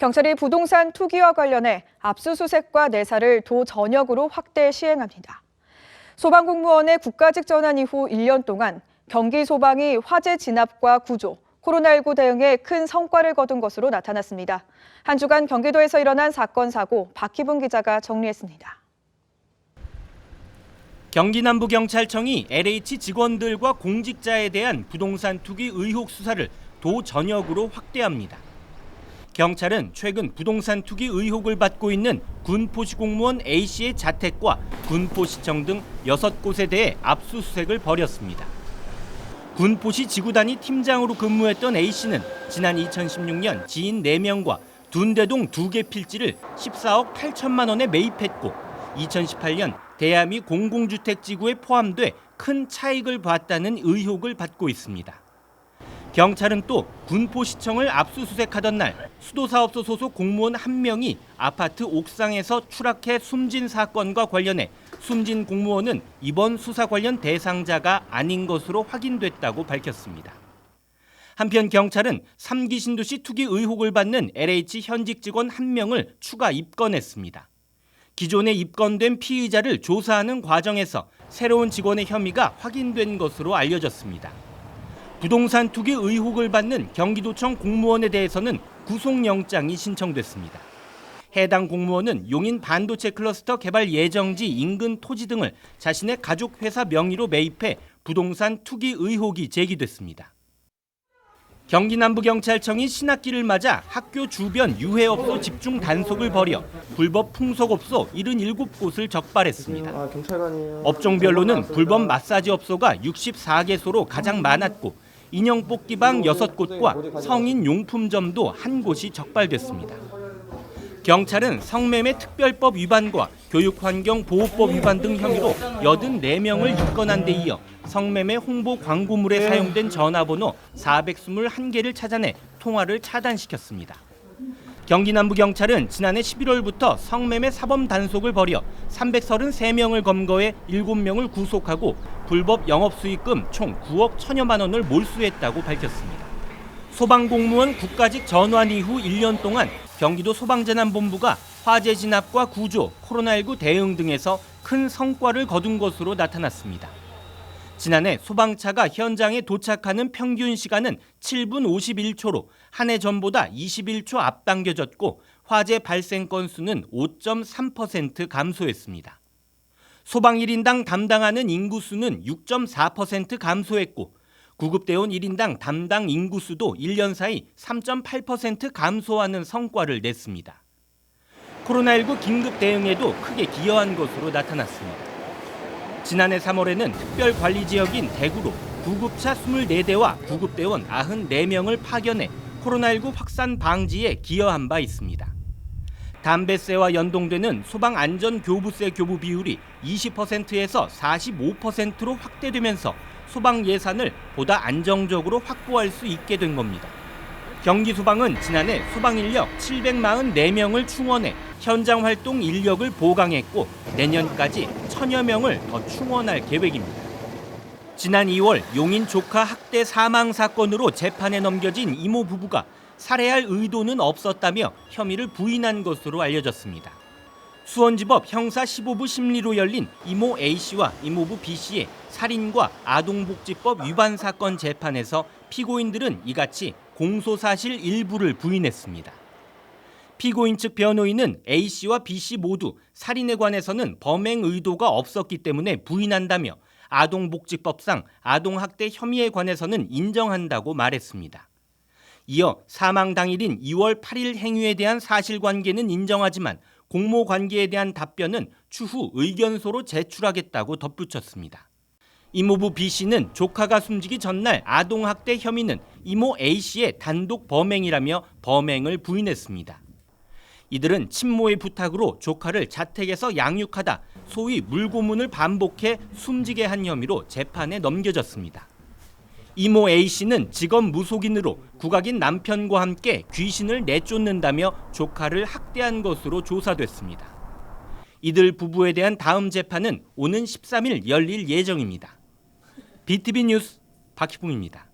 경찰이 부동산 투기와 관련해 압수수색과 내사를 도 전역으로 확대 시행합니다. 소방공무원의 국가직 전환 이후 1년 동안 경기 소방이 화재 진압과 구조, 코로나19 대응에 큰 성과를 거둔 것으로 나타났습니다. 한 주간 경기도에서 일어난 사건, 사고 박희분 기자가 정리했습니다. 경기 남부경찰청이 LH 직원들과 공직자에 대한 부동산 투기 의혹 수사를 도 전역으로 확대합니다. 경찰은 최근 부동산 투기 의혹을 받고 있는 군포시 공무원 A씨의 자택과 군포시청 등 6곳에 대해 압수수색을 벌였습니다. 군포시 지구단위 팀장으로 근무했던 A씨는 지난 2016년 지인 4명과 둔대동 2개 필지를 14억 8천만 원에 매입했고 2018년 대야미 공공주택지구에 포함돼 큰 차익을 봤다는 의혹을 받고 있습니다. 경찰은 또 군포시청을 압수수색하던 날 수도사업소 소속 공무원 1명이 아파트 옥상에서 추락해 숨진 사건과 관련해 숨진 공무원은 이번 수사 관련 대상자가 아닌 것으로 확인됐다고 밝혔습니다. 한편 경찰은 3기 신도시 투기 의혹을 받는 LH 현직 직원 1명을 추가 입건했습니다. 기존에 입건된 피의자를 조사하는 과정에서 새로운 직원의 혐의가 확인된 것으로 알려졌습니다. 부동산 투기 의혹을 받는 경기도청 공무원에 대해서는 구속영장이 신청됐습니다. 해당 공무원은 용인 반도체 클러스터 개발 예정지 인근 토지 등을 자신의 가족 회사 명의로 매입해 부동산 투기 의혹이 제기됐습니다. 경기 남부경찰청이 신학기를 맞아 학교 주변 유해업소 집중 단속을 벌여 불법 풍속업소 77곳을 적발했습니다. 업종별로는 불법 마사지업소가 64개소로 가장 많았고 인형 뽑기방 6곳과 성인 용품점도 1곳이 적발됐습니다. 경찰은 성매매 특별법 위반과 교육환경보호법 위반 등 혐의로 84명을 입건한 데 이어 성매매 홍보 광고물에 사용된 전화번호 421개를 찾아내 통화를 차단시켰습니다. 경기 남부경찰은 지난해 11월부터 성매매 사범 단속을 벌여 333명을 검거해 7명을 구속하고 불법 영업수익금 총 9억 1천여만 원을 몰수했다고 밝혔습니다. 소방공무원 국가직 전환 이후 1년 동안 경기도 소방재난본부가 화재 진압과 구조, 코로나19 대응 등에서 큰 성과를 거둔 것으로 나타났습니다. 지난해 소방차가 현장에 도착하는 평균 시간은 7분 51초로 한 해 전보다 21초 앞당겨졌고 화재 발생 건수는 5.3% 감소했습니다. 소방 1인당 담당하는 인구수는 6.4% 감소했고 구급대원 1인당 담당 인구수도 1년 사이 3.8% 감소하는 성과를 냈습니다. 코로나19 긴급 대응에도 크게 기여한 것으로 나타났습니다. 지난해 3월에는 특별관리지역인 대구로 구급차 24대와 구급대원 94명을 파견해 코로나19 확산 방지에 기여한 바 있습니다. 담배세와 연동되는 소방안전교부세 교부 비율이 20%에서 45%로 확대되면서 소방 예산을 보다 안정적으로 확보할 수 있게 된 겁니다. 경기소방은 지난해 소방인력 744명을 충원해 현장 활동 인력을 보강했고 내년까지 1,000여 명을 더 충원할 계획입니다. 지난 2월 용인 조카 학대 사망 사건으로 재판에 넘겨진 이모 부부가 살해할 의도는 없었다며 혐의를 부인한 것으로 알려졌습니다. 수원지법 형사 15부 심리로 열린 이모 A씨와 이모부 B씨의 살인과 아동복지법 위반 사건 재판에서 피고인들은 이같이 공소사실 일부를 부인했습니다. 피고인 측 변호인은 A씨와 B씨 모두 살인에 관해서는 범행 의도가 없었기 때문에 부인한다며 아동복지법상 아동학대 혐의에 관해서는 인정한다고 말했습니다. 이어 사망 당일인 2월 8일 행위에 대한 사실관계는 인정하지만 공모관계에 대한 답변은 추후 의견서로 제출하겠다고 덧붙였습니다. 이모부 B씨는 조카가 숨지기 전날 아동학대 혐의는 이모 A씨의 단독 범행이라며 범행을 부인했습니다. 이들은 친모의 부탁으로 조카를 자택에서 양육하다 소위 물고문을 반복해 숨지게 한 혐의로 재판에 넘겨졌습니다. 이모 A씨는 직업 무속인으로 국악인 남편과 함께 귀신을 내쫓는다며 조카를 학대한 것으로 조사됐습니다. 이들 부부에 대한 다음 재판은 오는 13일 열릴 예정입니다. BTV 뉴스 박희붕입니다.